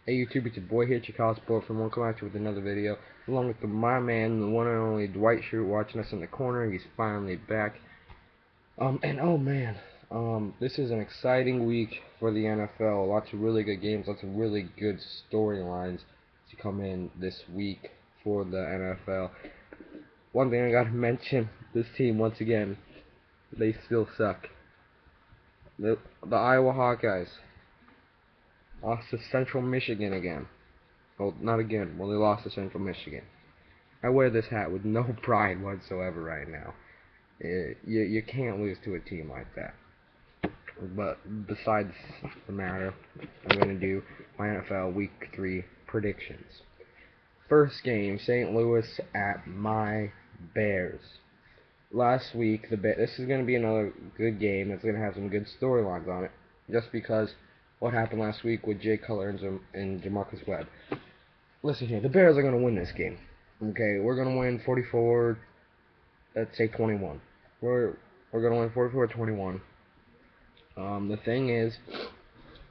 Hey YouTube, it's your boy here, Chicago Sport from One Come at you with another video, along with my man, the one and only Dwight Schrute, watching us in the corner. He's finally back. And oh man, this is an exciting week for the NFL. Lots of really good games, lots of really good storylines to come in this week for the NFL. One thing I gotta mention, this team once again, they still suck. The Iowa Hawkeyes lost to Central Michigan again. Well, not again. Well, they lost to Central Michigan. I wear this hat with no pride whatsoever right now. You can't lose to a team like that. But besides the matter, I'm going to do my NFL Week 3 predictions. First game, St. Louis at my Bears. Last week, this is going to be another good game. It's going to have some good storylines on it. Just because what happened last week with Jay Cutler and Jamarcus Webb. Listen here, the Bears are going to win this game. Okay, we're going to win 44, let's say 21. We're going to win 44-21. The thing is,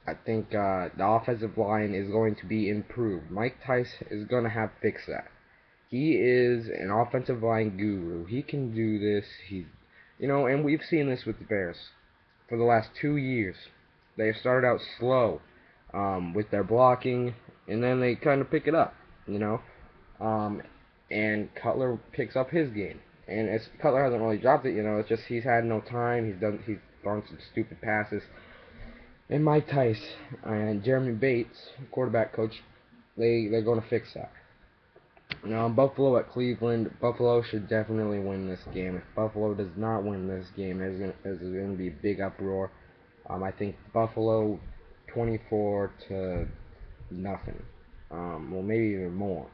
I think the offensive line is going to be improved. Mike Tice is going to have fixed that. He is an offensive line guru. He can do this. And we've seen this with the Bears for the last 2 years. They started out slow with their blocking, and then they kind of pick it up. And Cutler picks up his game. And Cutler hasn't really dropped it, it's just he's had no time. He's thrown some stupid passes. And Mike Tice and Jeremy Bates, quarterback coach, they're going to fix that. Now, Buffalo at Cleveland, Buffalo should definitely win this game. If Buffalo does not win this game, there's going to be a big uproar. I think Buffalo 24 to nothing. Well, maybe even more.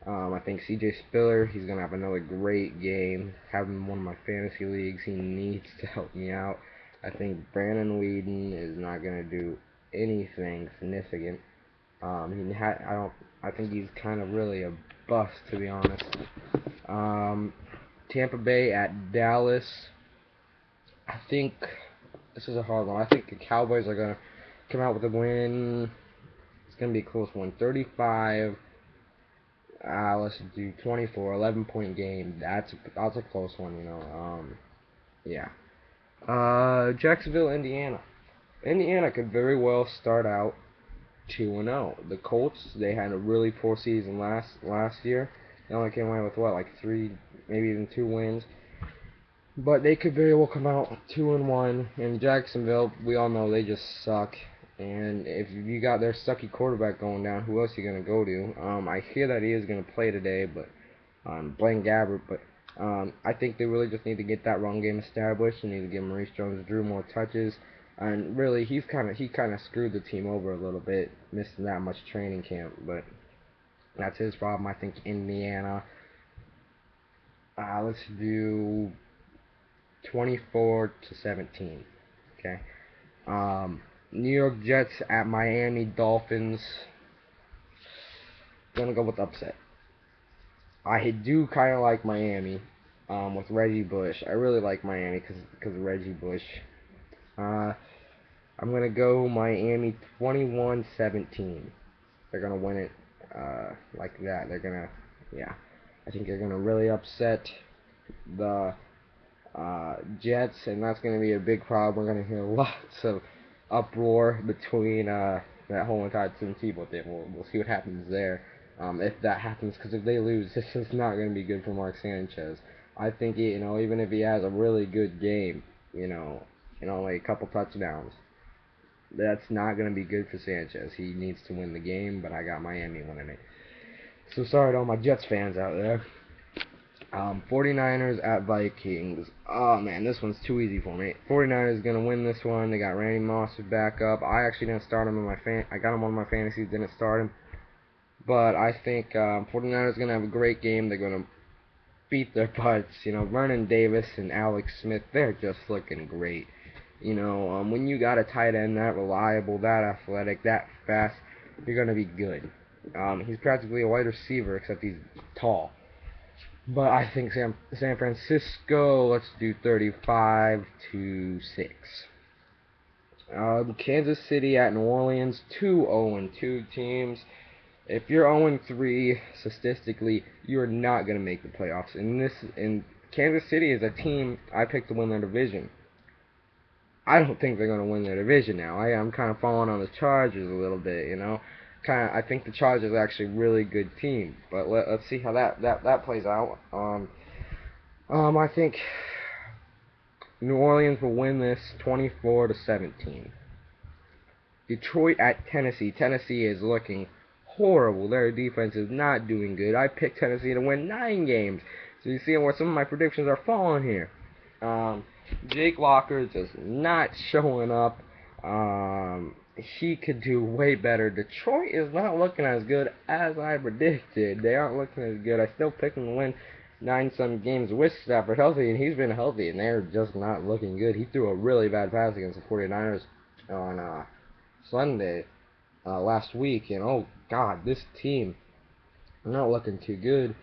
I think C.J. Spiller, he's going to have another great game. Have him in one of my fantasy leagues. He needs to help me out. I think Brandon Weeden is not going to do anything significant. I think he's kind of really a bust, to be honest. Tampa Bay at Dallas. I think this is a hard one. I think the Cowboys are going to come out with a win. It's going to be a close one. 35. Let's do 24, 11-point game. That's a close one, yeah. Jacksonville, Indiana. Indiana could very well start out 2-0. The Colts, they had a really poor season last year. They only came away with like 3, maybe even 2 wins. But they could very well come out 2-1. And Jacksonville, we all know they just suck. And if you got their sucky quarterback going down, who else are you going to go to? I hear that he is going to play today, but Blaine Gabbert. But I think they really just need to get that run game established. They need to give Maurice Jones-Drew more touches. And really, he kind of screwed the team over a little bit, missing that much training camp. But that's his problem. I think Indiana. Let's do 24-17. Okay. New York Jets at Miami Dolphins. Gonna go with upset. I do kind of like Miami with Reggie Bush. I really like Miami because of Reggie Bush. I'm gonna go Miami 21-17. They're gonna win it like that. Yeah. I think they're gonna really upset the Jets, and that's gonna be a big problem. We're gonna hear lots of uproar between that whole entire Tim Tebow thing. We'll see what happens there. If that happens, because if they lose, this is not going to be good for Mark Sanchez. I think even if he has a really good game, and only a couple touchdowns, that's not going to be good for Sanchez. He needs to win the game, but I got Miami winning it. So sorry to all my Jets fans out there. 49ers at Vikings. Oh man, this one's too easy for me. 49ers gonna win this one. They got Randy Moss to back up. I actually didn't start him I got him on my fantasies, didn't start him. But I think 49ers gonna have a great game. They're gonna beat their butts. Vernon Davis and Alex Smith, they're just looking great. When you got a tight end that reliable, that athletic, that fast, you're gonna be good. He's practically a wide receiver, except he's tall. But I think San Francisco, let's do 35-6. Kansas City at New Orleans, two 0-2 teams. If you're 0-3 statistically, you're not gonna make the playoffs. And Kansas City is a team I picked to win their division. I don't think they're gonna win their division now. I'm kind of falling on the Chargers a little bit, you know. I think the Chargers are actually a really good team, but let's see how that plays out. I think New Orleans will win this 24-17. Detroit at Tennessee. Tennessee is looking horrible. Their defense is not doing good. I picked Tennessee to win 9 games. So you see where some of my predictions are falling here. Jake Locker is just not showing up. He could do way better. Detroit is not looking as good as I predicted. They aren't looking as good. I still picked them to win 9-some games with Stafford healthy, and he's been healthy, and they're just not looking good. He threw a really bad pass against the 49ers on Sunday last week, and oh god, this team not looking too good.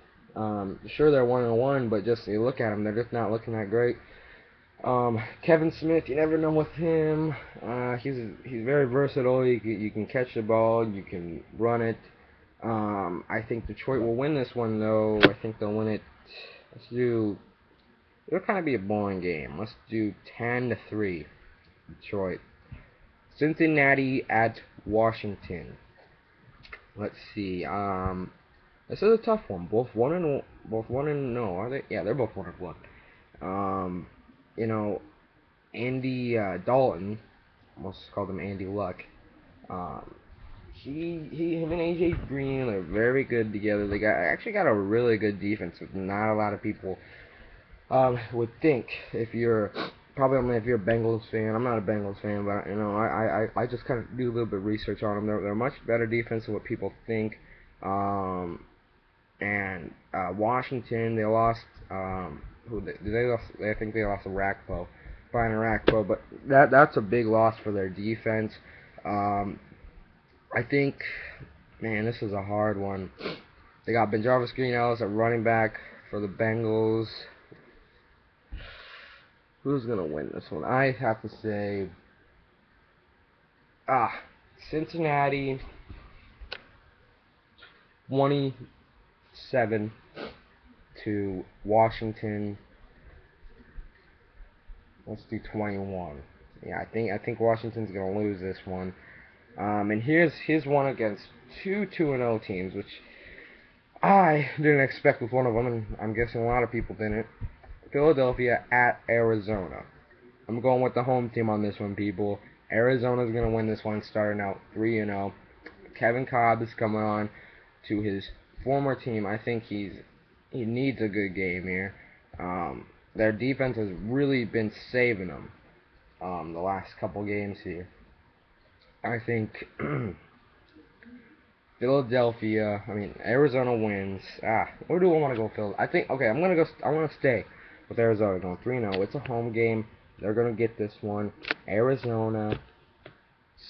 Sure, they're 1-1, but just you look at them, they're just not looking that great. Kevin Smith, you never know with him. He's very versatile. You can catch the ball, you can run it. I think Detroit will win this one though. I think they'll win it. It'll kind of be a boring game. Let's do 10-3. Detroit. Cincinnati at Washington. Let's see. This is a tough one. Both one and no, are they? Yeah, they're both 1-1. You know, Andy Dalton, almost called him Andy Luck. Him and AJ Green are very good together. They actually got a really good defense, which not a lot of people would think. If you're probably only if you're a Bengals fan. I'm not a Bengals fan, but you know I just kind of do a little bit of research on them. They're a much better defense than what people think. And Washington, they lost. Who they lost? I think they lost to Rakpo, Brian Rakpo, but that's a big loss for their defense. I think, man, this is a hard one. They got Benjarvis Green-Ellis at running back for the Bengals. Who's gonna win this one? I have to say, Cincinnati 27 to Washington. Let's do 21. Yeah, I think Washington's gonna lose this one. And here's one against two 2-0 teams, which I didn't expect with one of them, and I'm guessing a lot of people didn't. Philadelphia at Arizona. I'm going with the home team on this one, people. Arizona's gonna win this one, starting out 3-0. Kevin Cobb is coming on to his former team. I think he needs a good game here. Their defense has really been saving them the last couple games here. I think Arizona wins. Where do I want to go, Phil? I want to stay with Arizona, going 3-0. It's a home game. They're going to get this one. Arizona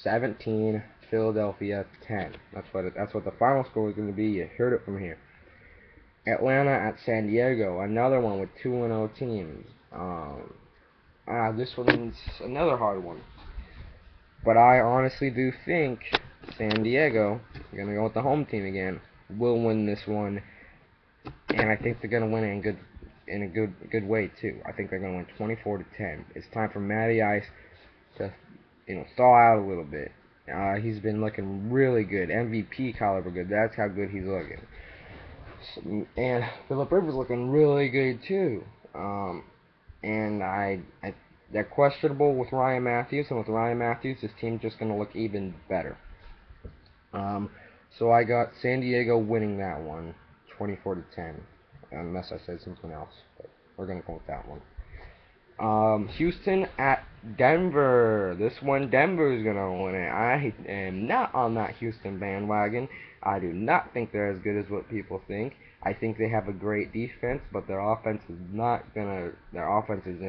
17, Philadelphia 10. That's what the final score is going to be. You heard it from here. Atlanta at San Diego, another one with 2-0 teams. This one's another hard one. But I honestly do think San Diego, I'm going to go with the home team again, will win this one. And I think they're going to win it in a good way too. I think they're going to win 24-10. It's time for Matty Ice to thaw out a little bit. He's been looking really good, MVP caliber good. That's how good he's looking. And Phillip Rivers looking really good too. And they're questionable with Ryan Matthews, and with Ryan Matthews, this team's just going to look even better. So I got San Diego winning that one, 24-10, unless I said something else, but we're going to go with that one. Houston at Denver. This one, Denver is going to win it. I am not on that Houston bandwagon. I do not think they're as good as what people think. I think they have a great defense, but their offense is not gonna. Their offense is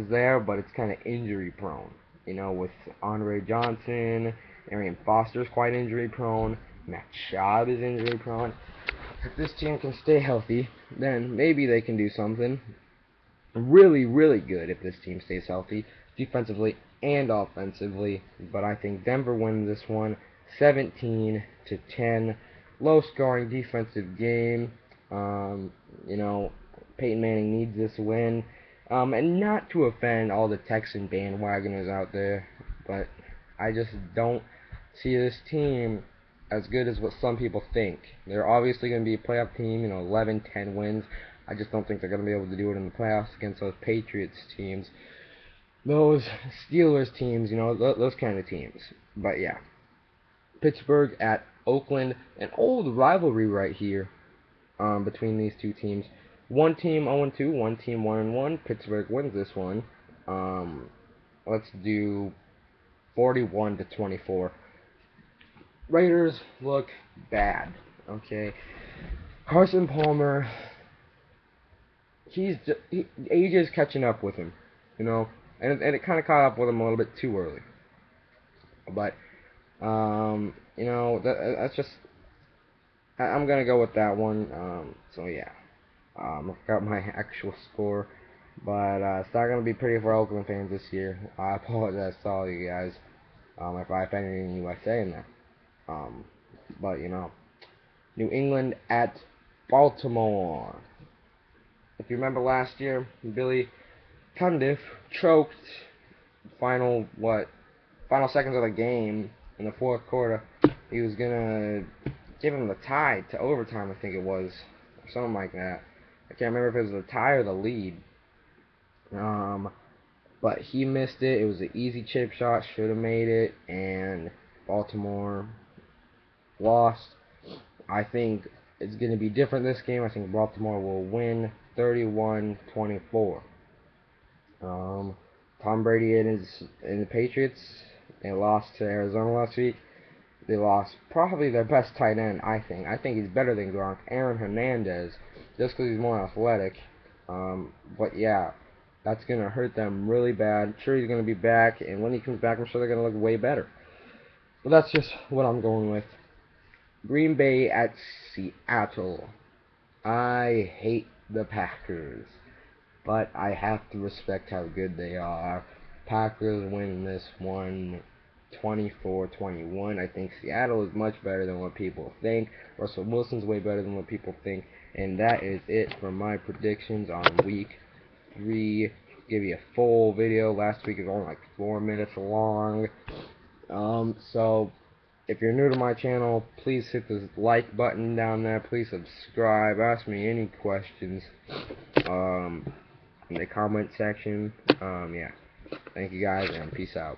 there, but it's kind of injury prone. With Andre Johnson, Arian Foster's quite injury prone. Matt Schaub is injury prone. If this team can stay healthy, then maybe they can do something really, really good if this team stays healthy. Defensively, and offensively. But I think Denver wins this one 17-10. Low scoring defensive game. You know, Peyton Manning needs this win. And not to offend all the Texan bandwagoners out there, but I just don't see this team as good as what some people think. They're obviously going to be a playoff team, 11, 10 wins. I just don't think they're going to be able to do it in the playoffs against those Patriots teams, those Steelers teams, those kind of teams. But yeah, Pittsburgh at Oakland, an old rivalry right here between these two teams. One team 0-2, one team 1-1. Pittsburgh wins this one. Let's do 41-24. Raiders look bad. Okay, Carson Palmer, age is catching up with him, and it kind of caught up with him a little bit too early. But that's just I'm gonna go with that one. So yeah, I forgot my actual score, but it's not gonna be pretty for Oakland fans this year. I apologize to all you guys if I offended you by saying that. But New England at Baltimore. If you remember last year, Billy Cundiff choked final seconds of the game in the fourth quarter. He was gonna give him the tie to overtime, I think it was, or something like that. I can't remember if it was the tie or the lead. But he missed it. It was an easy chip shot, should have made it, and Baltimore lost. I think it's going to be different this game. I think Baltimore will win 31-24. Tom Brady and the Patriots, they lost to Arizona last week. They lost probably their best tight end, I think. I think he's better than Gronk. Aaron Hernandez, just because he's more athletic. But yeah, that's going to hurt them really bad. I'm sure he's going to be back, and when he comes back, I'm sure they're going to look way better. But that's just what I'm going with. Green Bay at Seattle. I hate the Packers, but I have to respect how good they are. Packers win this one 24-21. I think Seattle is much better than what people think. Russell Wilson's way better than what people think. And that is it for my predictions on week 3. Give you a full video. Last week is only like 4 minutes long. So if you're new to my channel, please hit the like button down there. Please subscribe. Ask me any questions in the comment section. Yeah. Thank you guys, and peace out.